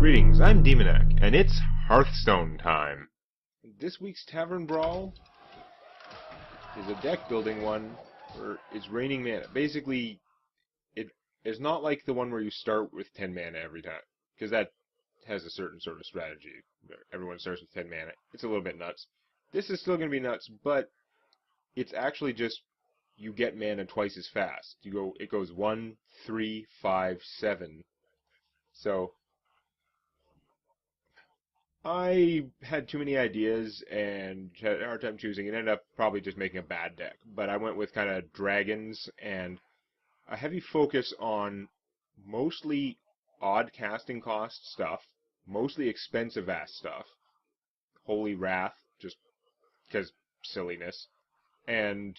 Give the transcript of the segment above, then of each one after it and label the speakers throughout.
Speaker 1: Greetings, I'm Demonac, and it's Hearthstone time. This week's Tavern Brawl is a deck building one where it's raining mana. Basically, it is not like the one where you start with 10 mana every time, because that has a certain sort of strategy. Everyone starts with 10 mana. It's a little bit nuts. This is still going to be nuts, but it's actually just you get mana twice as fast. It goes 1, 3, 5, 7. So I had too many ideas and had a hard time choosing and ended up probably just making a bad deck. But I went with kind of dragons and a heavy focus on mostly odd casting cost stuff, mostly expensive ass stuff, Holy Wrath, just because silliness, and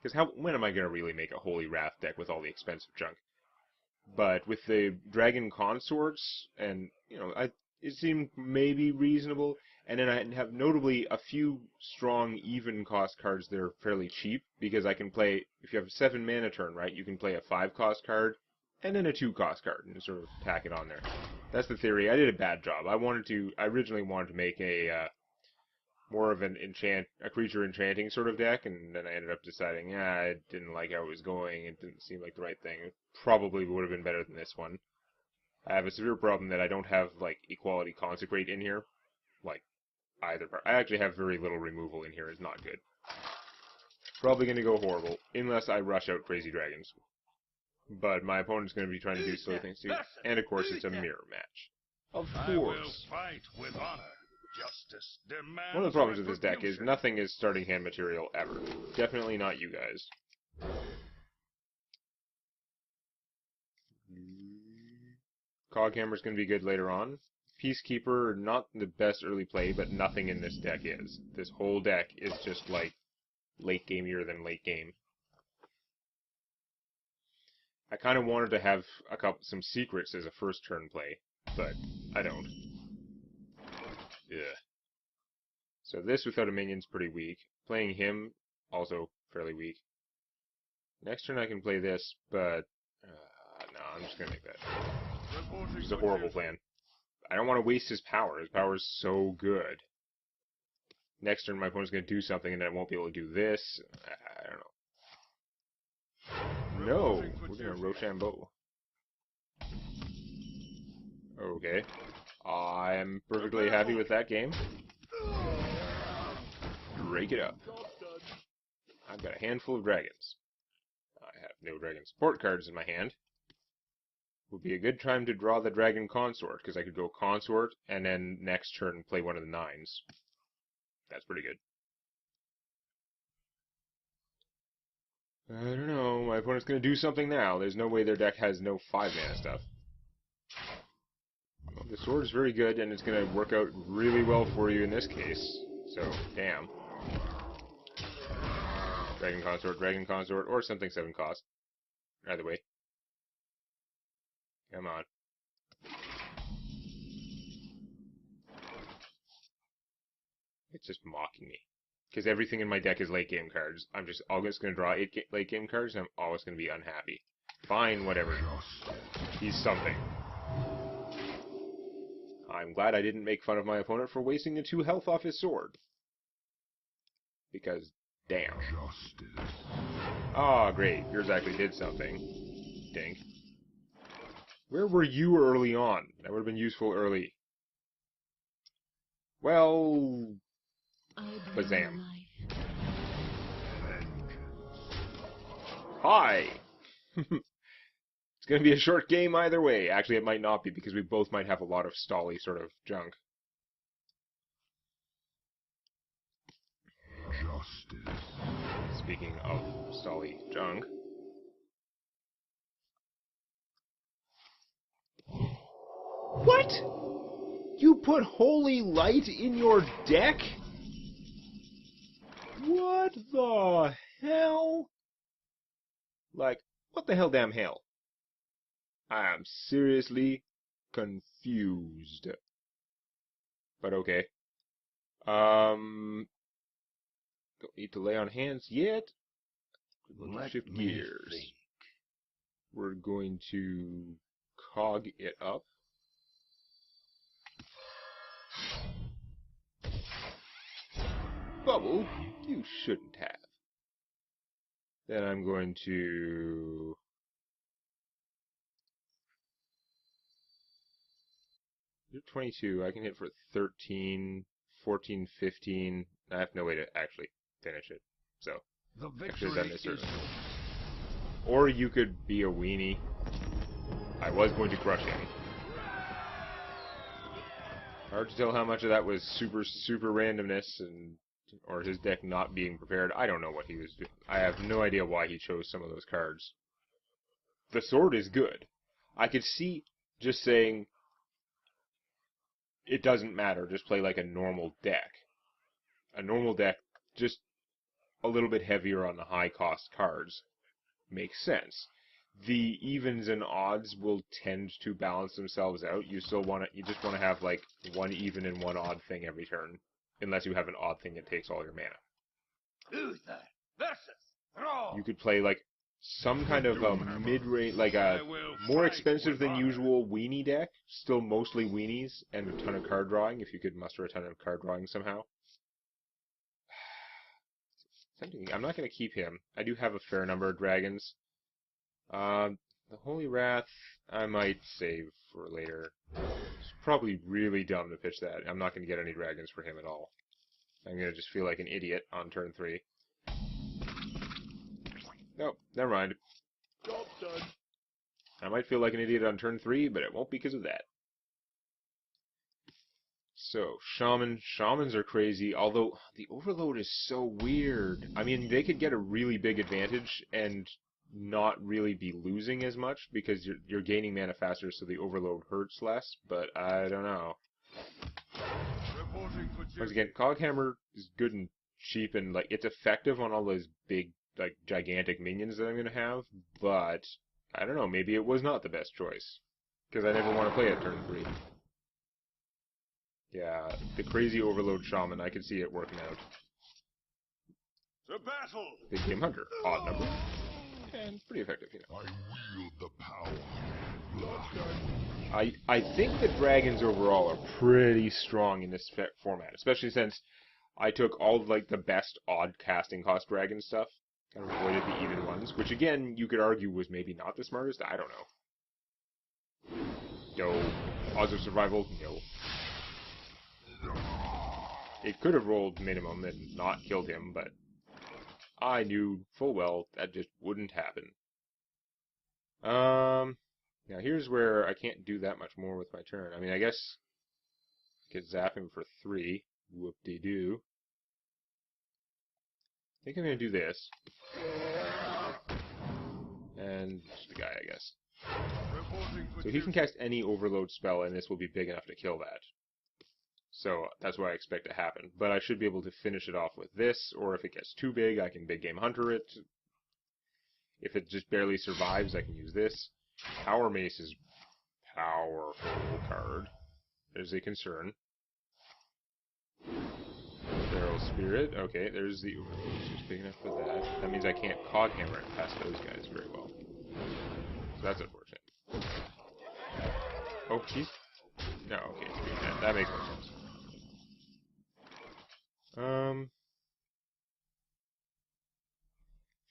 Speaker 1: because when am I going to really make a Holy Wrath deck with all the expensive junk? But with the dragon consorts, and it seemed maybe reasonable. And then I have notably a few strong even cost cards that are fairly cheap, because I can play, if you have a 7 mana turn, right, you can play a 5 cost card and then a 2 cost card and sort of tack it on there. That's the theory. I did a bad job. I originally wanted to make a more of a creature enchanting sort of deck, and then I ended up deciding, I didn't like how it was going. It didn't seem like the right thing. It probably would have been better than this one. I have a severe problem that I don't have, Equality Consecrate in here. Either part. I actually have very little removal in here. It's not good. Probably going to go horrible, unless I rush out Crazy Dragons. But my opponent's going to be trying to do silly things too. And of course, it's a mirror match. Of course. I will fight with honor. Justice demands. One of the problems with this deck is nothing is starting hand material ever. Definitely not you guys. Coghammer's going to be good later on. Peacekeeper, not the best early play, but nothing in this deck is. This whole deck is just late gameier than late game. I kind of wanted to have some secrets as a first turn play, but I don't. Yeah. So this without a minion's pretty weak. Playing him, also fairly weak. Next turn I can play this, but no, I'm just gonna make that. It's a horrible plan. I don't want to waste his power. His power is so good. Next turn my opponent's gonna do something, and then I won't be able to do this. I don't know. No, we're gonna Rochambeau. Okay. I'm perfectly happy with that game. Rake it up. I've got a handful of dragons. I have no dragon support cards in my hand. Would be a good time to draw the dragon consort, because I could go consort and then next turn play one of the 9s. That's pretty good. I don't know. My opponent's going to do something now. There's no way their deck has no 5 mana stuff. Well, the sword is very good, and it's going to work out really well for you in this case. So, damn. Dragon consort, or something 7 cost. Either way. Come on. It's just mocking me. Because everything in my deck is late game cards. I'm just always going to draw 8 late game cards, and I'm always going to be unhappy. Fine, whatever. He's something. I'm glad I didn't make fun of my opponent for wasting the 2 health off his sword. Because, damn. Ah, great. Yours actually did something. Dink. Where were you early on? That would have been useful early. Well, bazam. Hi! It's going to be a short game either way. Actually, it might not be, because we both might have a lot of stally sort of junk. Justice. Speaking of stally junk. What? You put Holy Light in your deck? What the hell? What the hell damn hell? I am seriously confused. But okay. Don't need to lay on hands yet. We're going to shift gears. We're going to cog it up. bubble you shouldn't have. Then I'm going to... 22, I can hit for 13, 14, 15. I have no way to actually finish it. So, I should have done this early. Or you could be a weenie. I was going to crush him. Hard to tell how much of that was super randomness and or his deck not being prepared. I don't know what he was doing. I have no idea why he chose some of those cards. The sword is good. I could see just saying it doesn't matter, just play like a normal deck. A normal deck, just a little bit heavier on the high cost cards, makes sense. The evens and odds will tend to balance themselves out. You just want to have like one even and one odd thing every turn, unless you have an odd thing that takes all your mana.
Speaker 2: Uther versus Thrall.
Speaker 1: You could play like some kind of a mid-range, like a more expensive than usual weenie deck, still mostly weenies and a ton of card drawing. If you could muster a ton of card drawing somehow. I'm not going to keep him. I do have a fair number of dragons. The Holy Wrath, I might save for later. It's probably really dumb to pitch that. I'm not going to get any dragons for him at all. I'm going to just feel like an idiot on turn 3. Nope, never mind. Job done. I might feel like an idiot on turn 3, but it won't be because of that. So, Shamans are crazy, although the Overload is so weird. I mean, they could get a really big advantage and not really be losing as much because you're gaining mana faster, so the Overload hurts less, but I don't know. Once again, Coghammer is good and cheap and like it's effective on all those big, like gigantic minions that I'm gonna have, but I don't know, maybe it was not the best choice. Because I never want to play at turn 3. Yeah, the crazy Overload Shaman, I can see it working out.
Speaker 2: To battle!
Speaker 1: Big Game Hunter, odd number. And pretty effective, you know.
Speaker 3: I wield the power.
Speaker 1: I think the dragons overall are pretty strong in this format, especially since I took all like the best odd casting cost dragon stuff, kind of avoided the even ones, which again you could argue was maybe not the smartest. I don't know. No. Odds of survival? No. It could have rolled minimum and not killed him, but I knew full well that just wouldn't happen. Now here's where I can't do that much more with my turn. I mean, I guess I could zap him for 3. Whoop-de-doo. I think I'm going to do this. And just the guy, I guess. So he can cast any Overload spell, and this will be big enough to kill that. So that's what I expect to happen. But I should be able to finish it off with this, or if it gets too big, I can Big Game Hunter it. If it just barely survives, I can use this. Power Mace is powerful card. There's a concern. Feral Spirit. Okay, there's the Overload. It's just big enough for that. That means I can't Coghammer it past those guys very well. So that's unfortunate. Oh, he's... No, okay, he's doing that. That makes more sense. I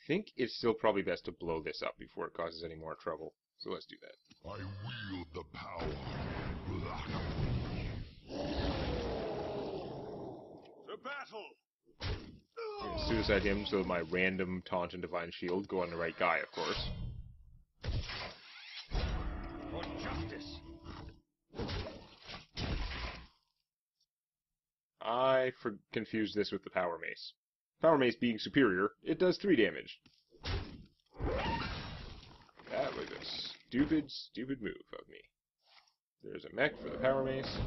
Speaker 1: think it's still probably best to blow this up before it causes any more trouble. So let's do that.
Speaker 3: I wield the power.
Speaker 2: To battle!
Speaker 1: I'm gonna suicide him so my random Taunt and Divine Shield go on the right guy, of course.
Speaker 2: For justice!
Speaker 1: I confused this with the Power Mace. Power Mace being superior, it does 3 damage. That was a stupid move of me. There's a mech for the Power Mace.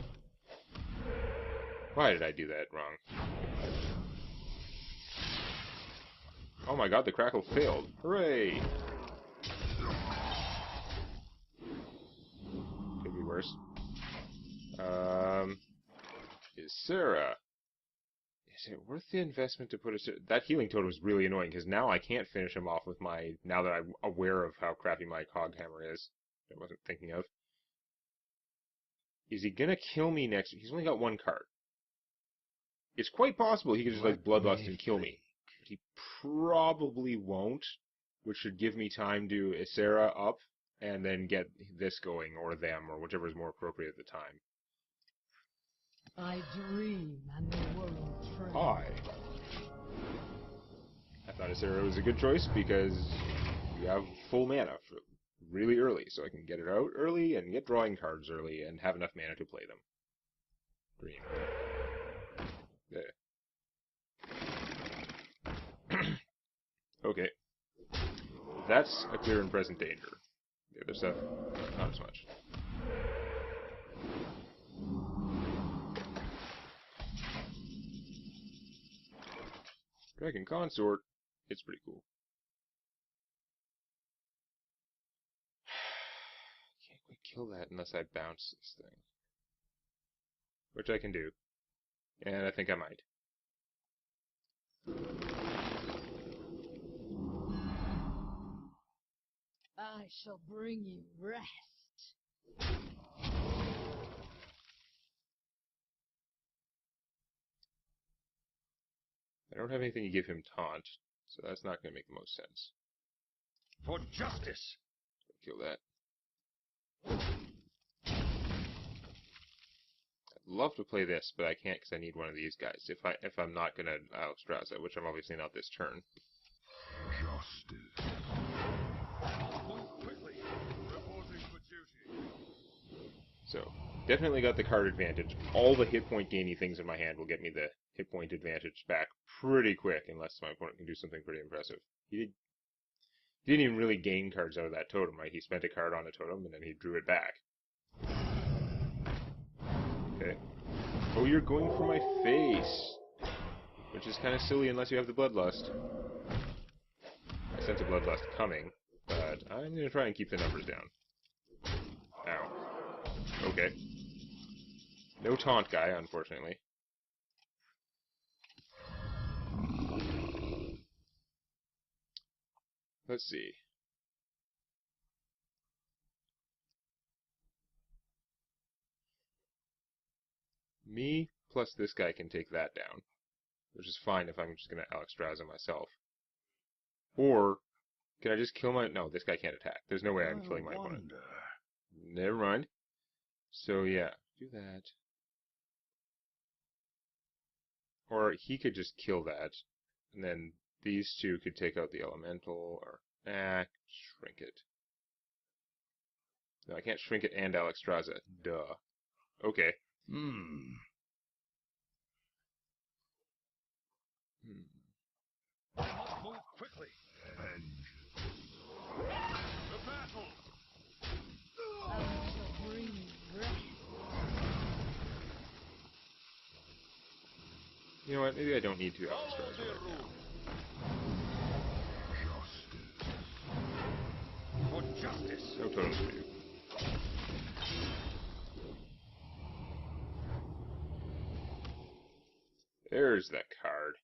Speaker 1: Why did I do that wrong? Oh my god, the Crackle failed. Hooray! Could be worse. Is Sarah... Is it worth the investment to put a... That healing totem is really annoying, because now I can't finish him off with my... Now that I'm aware of how crappy my Coghammer is. I wasn't thinking of. Is he gonna kill me next... He's only got 1 card. It's quite possible he could just like Bloodlust and kill me. But he probably won't, which should give me time to Ysera up and then get this going, or them, or whichever is more appropriate at the time.
Speaker 4: I dream and the world trembles.
Speaker 1: Hi. I thought Ysera was a good choice because you have full mana for really early, so I can get it out early and get drawing cards early and have enough mana to play them. Green. There. Okay. That's a clear and present danger. The other stuff, not as much. Dragon Consort, it's pretty cool. Can't quite kill that unless I bounce this thing. Which I can do. And I think I might.
Speaker 4: I shall bring you rest.
Speaker 1: I don't have anything to give him taunt, so that's not going to make the most sense.
Speaker 2: For justice.
Speaker 1: Kill that. I'd love to play this, but I can't because I need one of these guys. If I'm not going to Alexstrasza, which I'm obviously not this turn.
Speaker 3: Justice.
Speaker 2: Move quickly. Reporting for duty.
Speaker 1: So, definitely got the card advantage. All the hit point gainy things in my hand will get me the hit point advantage back pretty quick, unless my opponent can do something pretty impressive. He didn't even really gain cards out of that totem, right? He spent a card on a totem, and then he drew it back. Okay. Oh, you're going for my face! Which is kind of silly unless you have the Bloodlust. I sense a Bloodlust coming, but I'm going to try and keep the numbers down. Ow. Okay. No taunt guy, unfortunately. Let's see. Me plus this guy can take that down, which is fine if I'm just going to Alexstrasza myself. Or, can I just kill my... No, this guy can't attack. There's no way I'm killing my opponent. Never mind. So, yeah, do that. Or he could just kill that, and then these two could take out the elemental, or... shrink it. No, I can't shrink it and Alexstrasza. Duh. Okay.
Speaker 3: Hmm.
Speaker 2: Move quickly. The battle.
Speaker 4: I shall bring you rest.
Speaker 1: You know what? Maybe I don't need to Alexstrasza right now.
Speaker 2: For justice.
Speaker 1: No totems for you. There's that card.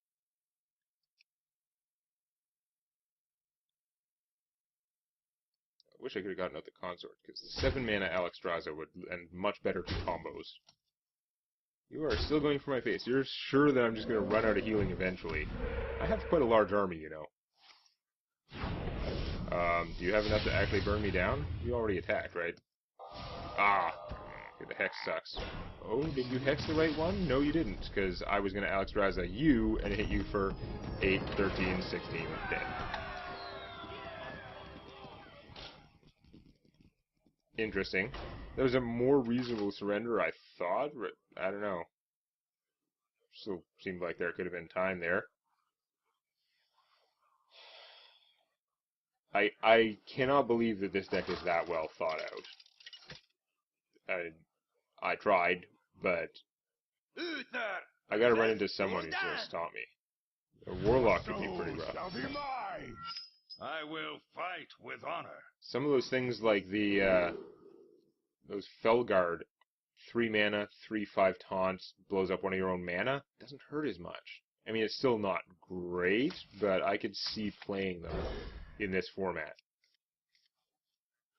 Speaker 1: I wish I could have gotten out the consort, because the 7 mana Alexstrasza would end much better to combos. You are still going for my face. You're sure that I'm just going to run out of healing eventually. I have quite a large army, you know. Do you have enough to actually burn me down? You already attacked, right? Ah! Okay, the Hex sucks. Oh, did you Hex the right one? No, you didn't, because I was going to Alexstrasza you and hit you for 8, 13, 16, dead. Interesting. That was a more reasonable surrender, I thought, but I don't know. Still seemed like there could have been time there. I cannot believe that this deck is that well thought out. I tried, but
Speaker 2: Uther.
Speaker 1: I gotta run into someone who's gonna stop me. A warlock could be pretty rough.
Speaker 3: Shall be mine.
Speaker 2: I will fight with honor.
Speaker 1: Some of those things like the those Felguard, 3 mana, 3/5 taunts, blows up one of your own mana, doesn't hurt as much. I mean, it's still not great, but I could see playing them in this format.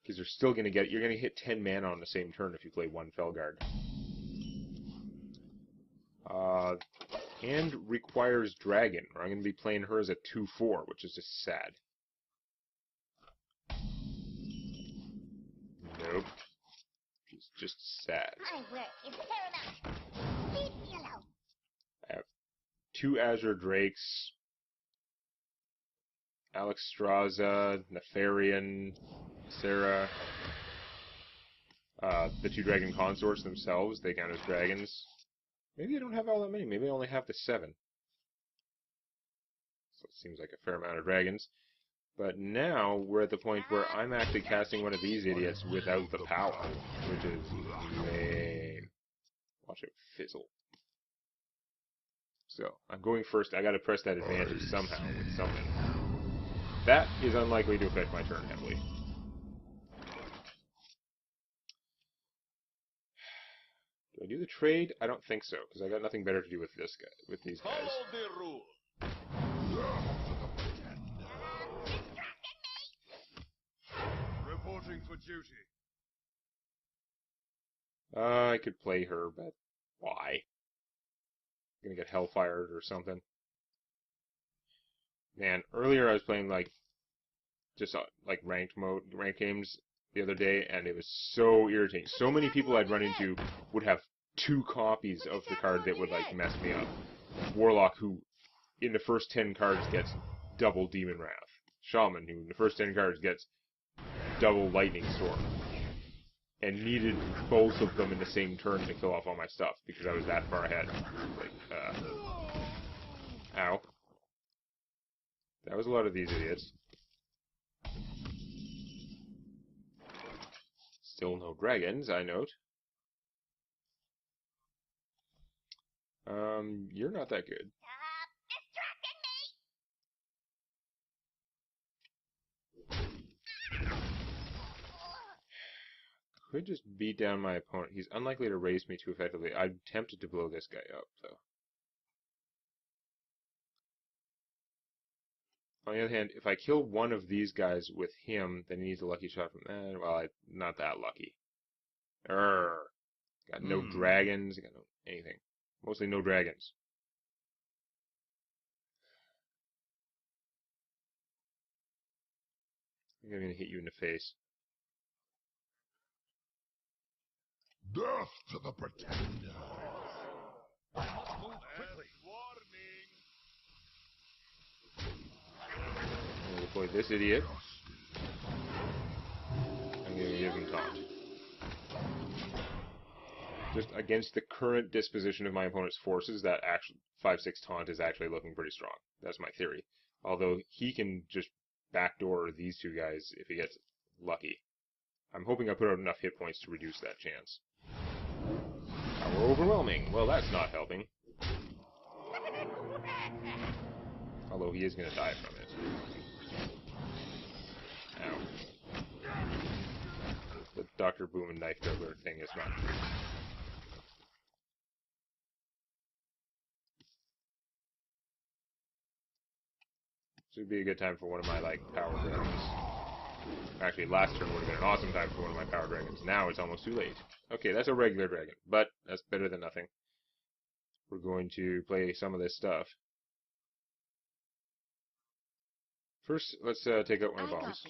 Speaker 1: Because you're still going to get, you're going to hit 10 mana on the same turn if you play one Felguard. And requires dragon, or I'm going to be playing her as a 2/4, which is just sad. Nope. She's just sad.
Speaker 5: My work is paramount. Leave me alone.
Speaker 1: I have 2 Azure Drakes, Alexstrasza, Nefarian, Sarah. The 2 dragon consorts themselves, they count as dragons. Maybe I don't have all that many. Maybe I only have the 7. So it seems like a fair amount of dragons. But now we're at the point where I'm actually casting one of these idiots without the power, which is lame. Watch it fizzle. So I'm going first. I got to press that advantage somehow with something. That is unlikely to affect my turn heavily. Do I do the trade? I don't think so, because I got nothing better to do with this guy, with these guys.
Speaker 2: Follow the rule. Reporting for duty.
Speaker 1: I could play her, but why? I'm gonna get hellfired or something. Man, earlier I was playing like just like ranked games the other day, and it was so irritating. So many people I'd run into would have 2 copies of the card that would like mess me up. Warlock, who in the first 10 cards gets double Demon Wrath. Shaman, who in the first 10 cards gets double Lightning Storm. And needed both of them in the same turn to kill off all my stuff because I was that far ahead. Like, ow. That was a lot of these idiots. Still no dragons, I note. You're not that good.
Speaker 5: Stop distracting me!
Speaker 1: Could just beat down my opponent. He's unlikely to raise me too effectively. I'm tempted to blow this guy up, though. On the other hand, if I kill one of these guys with him, then he needs a lucky shot from that. Well, not that lucky. Got no dragons, got no anything. Mostly no dragons. I think I'm gonna hit you in the face.
Speaker 3: Death to the pretender.
Speaker 2: Move quickly. Warning.
Speaker 1: I'm gonna deploy this idiot. I'm gonna give him taunt. Just against the current disposition of my opponent's forces, that actual 5/6 taunt is actually looking pretty strong. That's my theory. Although he can just backdoor these 2 guys if he gets lucky. I'm hoping I put out enough hit points to reduce that chance. Power overwhelming. Well, that's not helping. Although he is going to die from it. Ow. The Dr. Boom and Knife Juggler thing is not true. This would be a good time for one of my, like, power dragons. Actually, last turn would have been an awesome time for one of my power dragons. Now it's almost too late. Okay, that's a regular dragon, but that's better than nothing. We're going to play some of this stuff. First, let's take out one of the bombs.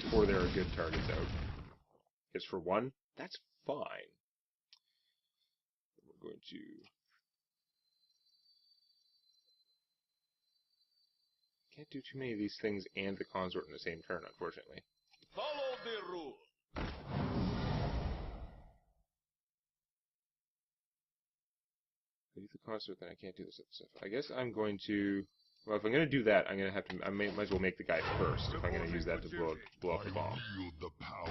Speaker 1: Before there are good targets out. Hits for 1. That's fine. We're going to... Can't do too many of these things and the consort in the same turn, unfortunately.
Speaker 2: Follow the rule.
Speaker 1: If I use the consort, then I can't do this other stuff. I guess I'm going to... Well, if I'm going to do that, I'm going to have to... might as well make the guy first if I'm going to use that to blow up the bomb.
Speaker 3: Wield the power.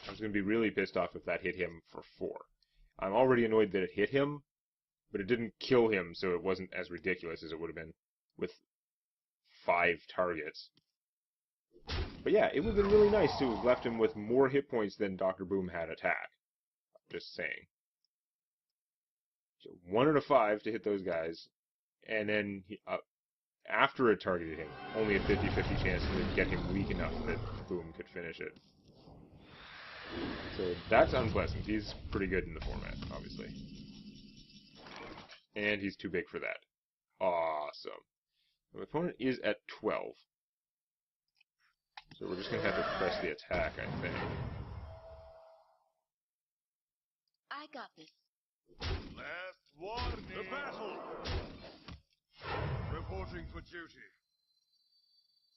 Speaker 1: I was going to be really pissed off if that hit him for 4. I'm already annoyed that it hit him, but it didn't kill him, so it wasn't as ridiculous as it would have been with 5 targets. But yeah, it would have been really nice to have left him with more hit points than Dr. Boom had attack. Just saying. So 1 out of 5 to hit those guys, and then after it targeted him, only a 50-50 chance to get him weak enough that Boom could finish it. So that's unpleasant. He's pretty good in the format, obviously. And he's too big for that. Awesome. My opponent is at 12. So we're just going to have to press the attack, I think.
Speaker 4: I got this.
Speaker 2: Last warning. The battle. Reporting for duty.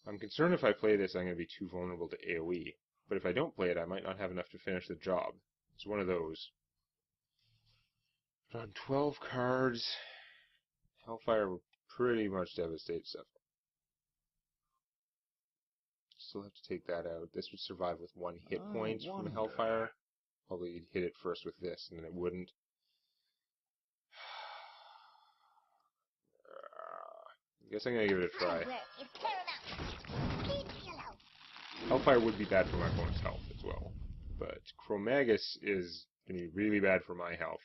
Speaker 1: I'm concerned if I play this, I'm going to be too vulnerable to AoE. But if I don't play it, I might not have enough to finish the job. It's one of those. But on 12 cards, Hellfire will pretty much devastate stuff. Still have to take that out. This would survive with 1 hit point from Hellfire. Probably hit it first with this, and then it wouldn't. I guess I'm going to give it a try.
Speaker 5: Hard work is paramount. Keep yellow.
Speaker 1: Hellfire would be bad for my opponent's health as well. But Chromagus is going to be really bad for my health.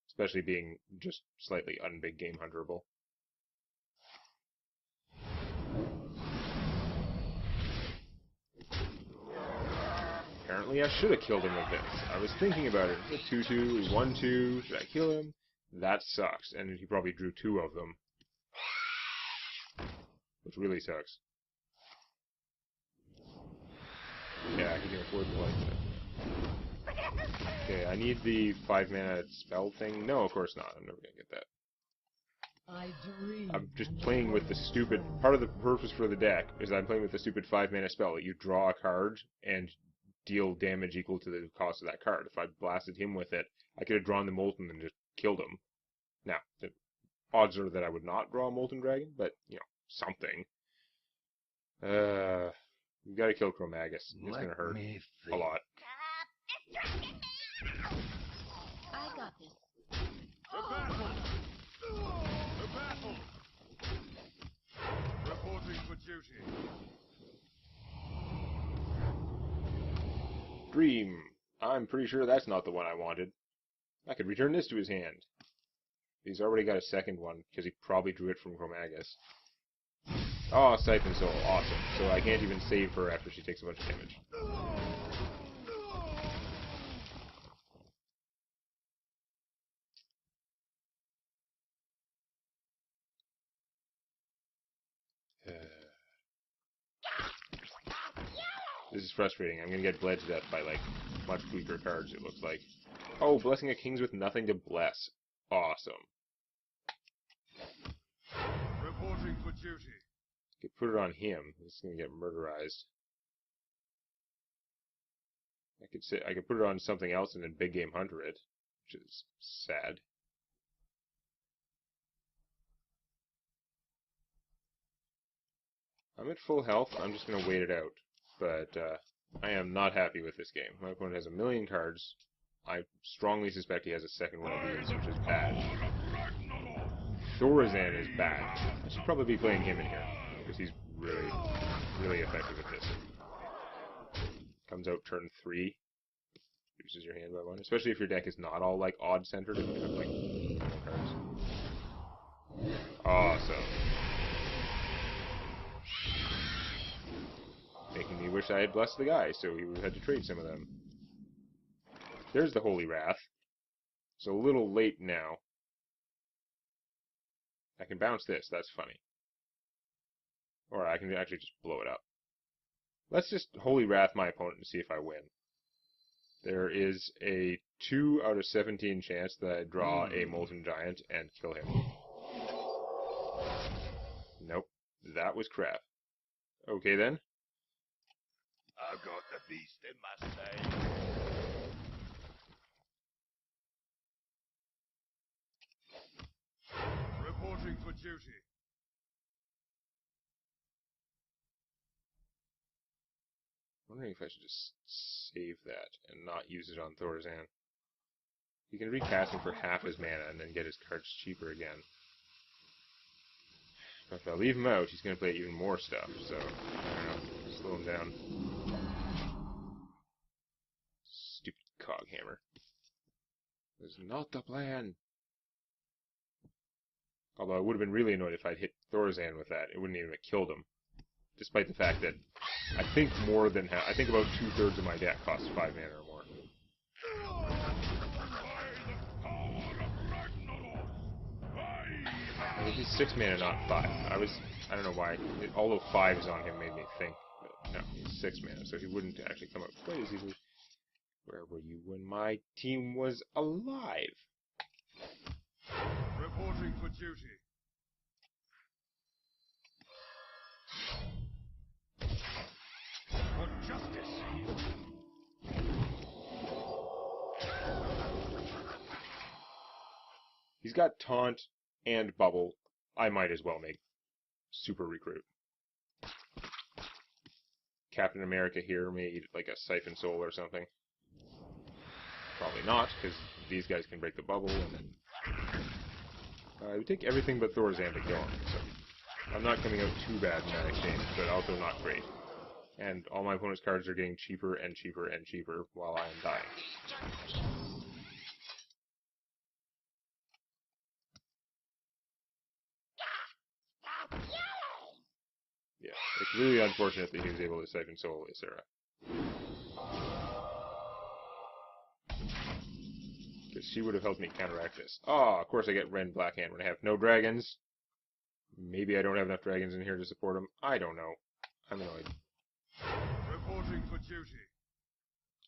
Speaker 1: Especially being just slightly unbig game hunterable. Apparently I should have killed him with this. I was thinking about it. A 2-2, 1-2, should I kill him? That sucks. And he probably drew 2 of them. Which really sucks. Yeah, he can afford to like that. Okay, I need the 5-mana spell thing. No, of course not. I'm never gonna get that. I'm just playing with the stupid... Part of the purpose for the deck is I'm playing with the stupid 5-mana spell that you draw a card and deal damage equal to the cost of that card. If I blasted him with it, I could have drawn the Molten and just killed him. Now, the odds are that I would not draw a Molten Dragon, but, you know, something. We've got to kill Chromagus. It's going to hurt a lot.
Speaker 5: Stop distracting me!
Speaker 4: I got this.
Speaker 2: The battle. The battle. Reporting for duty.
Speaker 1: Dream. I'm pretty sure that's not the one I wanted. I could return this to his hand. He's already got a second one, because he probably drew it from Chromagus. Oh, Siphon Soul. Awesome. So I can't even save her after she takes a bunch of damage. This is frustrating. I'm going to get bled to death by, like, much weaker cards, it looks like. Oh, Blessing of Kings with nothing to bless. Awesome.
Speaker 2: Reporting for duty.
Speaker 1: Could put it on him. He's going to get murderized. I could put it on something else and then big game hunter it, which is sad. I'm at full health. I'm just going to wait it out. But I am not happy with this game. My opponent has a million cards. I strongly suspect he has a second one of these, which is bad. Thorazan is bad. I should probably be playing him in here, because he's really, really effective at this. Comes out turn 3. Reduces your hand by 1. Especially if your deck is not all, like, odd-centered. If you have, like, cards. Awesome. Making me wish I had blessed the guy, so he would have had to trade some of them. There's the Holy Wrath. It's a little late now. I can bounce this, that's funny. Or I can actually just blow it up. Let's just Holy Wrath my opponent and see if I win. There is a 2 out of 17 chance that I draw a Molten Giant and kill him. Nope. That was crap. Okay then.
Speaker 2: I've got the beast in my sight. Reporting for duty.
Speaker 1: Wondering if I should just save that and not use it on Thorazan. You can recast him for half his mana and then get his cards cheaper again. But if I leave him out, he's going to play even more stuff, so I don't know, slow him down. Stupid cog hammer. This is not the plan. Although I would have been really annoyed if I'd hit Thorazan with that. It wouldn't even have killed him. Despite the fact that I think more than I think about 2/3 of my deck costs 5 mana or more. He's 6 mana, not 5. I don't know why. Although 5 is on him made me think. But no, he's 6 mana, so he wouldn't actually come up quite as easily. Where were you when my team was alive?
Speaker 2: Reporting for duty. For justice.
Speaker 1: He's got Taunt and Bubble. I might as well make Super Recruit. Captain America here made like a Siphon Soul or something. Probably not, because these guys can break the bubble, and then I would take everything but Thorazan to kill him. So I'm not coming out too bad in that exchange, but also not great. And all my opponent's cards are getting cheaper and cheaper and cheaper while I am dying. Yeah, it's really unfortunate that he was able to Siphon Soul Ysera. Because she would have helped me counteract this. Oh, of course I get red and black hand when I have no dragons. Maybe I don't have enough dragons in here to support him. I don't know. I'm annoyed.
Speaker 2: Reporting for duty.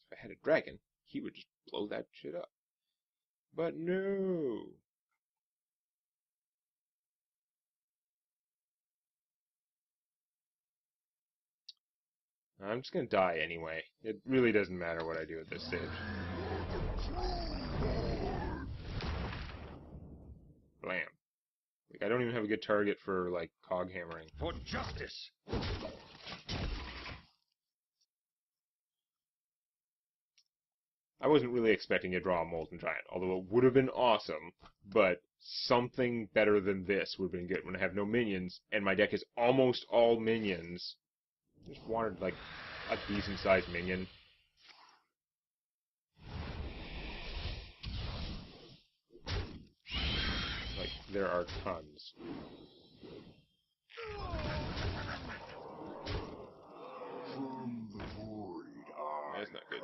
Speaker 1: If I had a dragon, he would just blow that shit up. But no. I'm just gonna die anyway. It really doesn't matter what I do at this stage. Blam. Like, I don't even have a good target for, like, cog hammering.
Speaker 2: For justice.
Speaker 1: I wasn't really expecting to draw a Molten Giant, although it would have been awesome, but something better than this would have been good when I have no minions, and my deck is almost all minions. Just wanted, like, a decent-sized minion. Like, there are tons.
Speaker 3: From the void,
Speaker 1: That's not good.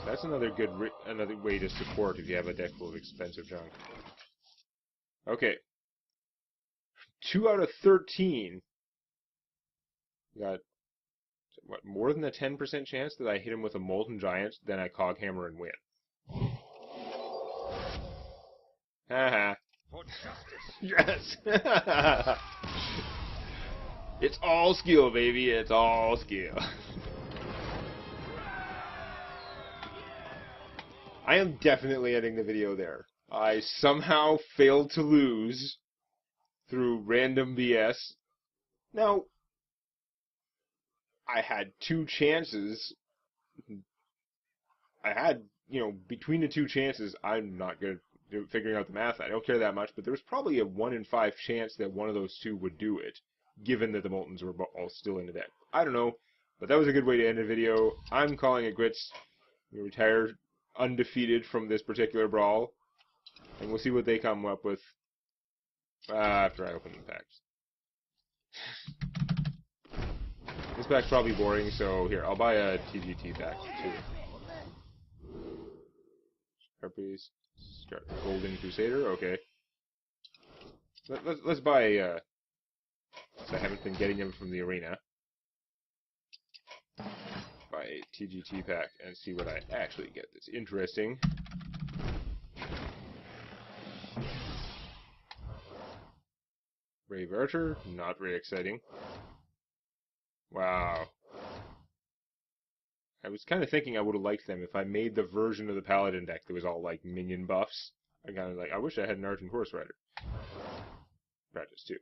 Speaker 1: That's another good another way to support if you have a deck full of expensive junk. Okay. 2 out of 13. Got, what, more than a 10% chance that I hit him with a Molten Giant, then I Cog Hammer and win. Haha.
Speaker 2: For justice.
Speaker 1: Yes! It's all skill, baby. It's all skill. I am definitely ending the video there. I somehow failed to lose through random BS. Now, I had 2 chances. I had, between the 2 chances, I'm not good at figuring out the math. I don't care that much, but there was probably a 1 in 5 chance that one of those 2 would do it, given that the Moltens were all still in the deck. I don't know, but that was a good way to end the video. I'm calling it Grits. We retire undefeated from this particular brawl, and we'll see what they come up with after I open the packs. This pack's probably boring, so here, I'll buy a TGT pack too. Harpies, Golden Crusader, okay. Let's buy, since I haven't been getting them from the arena, buy a TGT pack and see what I actually get that's interesting. Brave Archer, not very exciting. Wow. I was kind of thinking I would have liked them if I made the version of the Paladin deck that was all, like, minion buffs. I kind of like, I wish I had an Argent Horse Rider. Practice, too.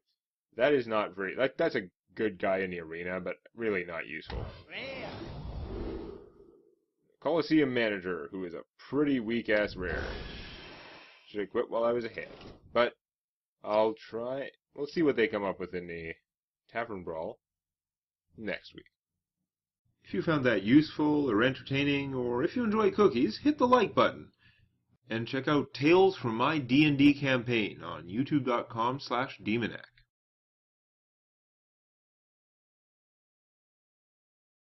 Speaker 1: That is not very... that's a good guy in the arena, but really not useful. Coliseum Manager, who is a pretty weak-ass rare. Should have quit while I was ahead. But I'll try... We'll see what they come up with in the Tavern Brawl next week. If you found that useful or entertaining, or if you enjoy cookies, hit the like button. And check out Tales from My D&D Campaign on youtube.com/Demonac.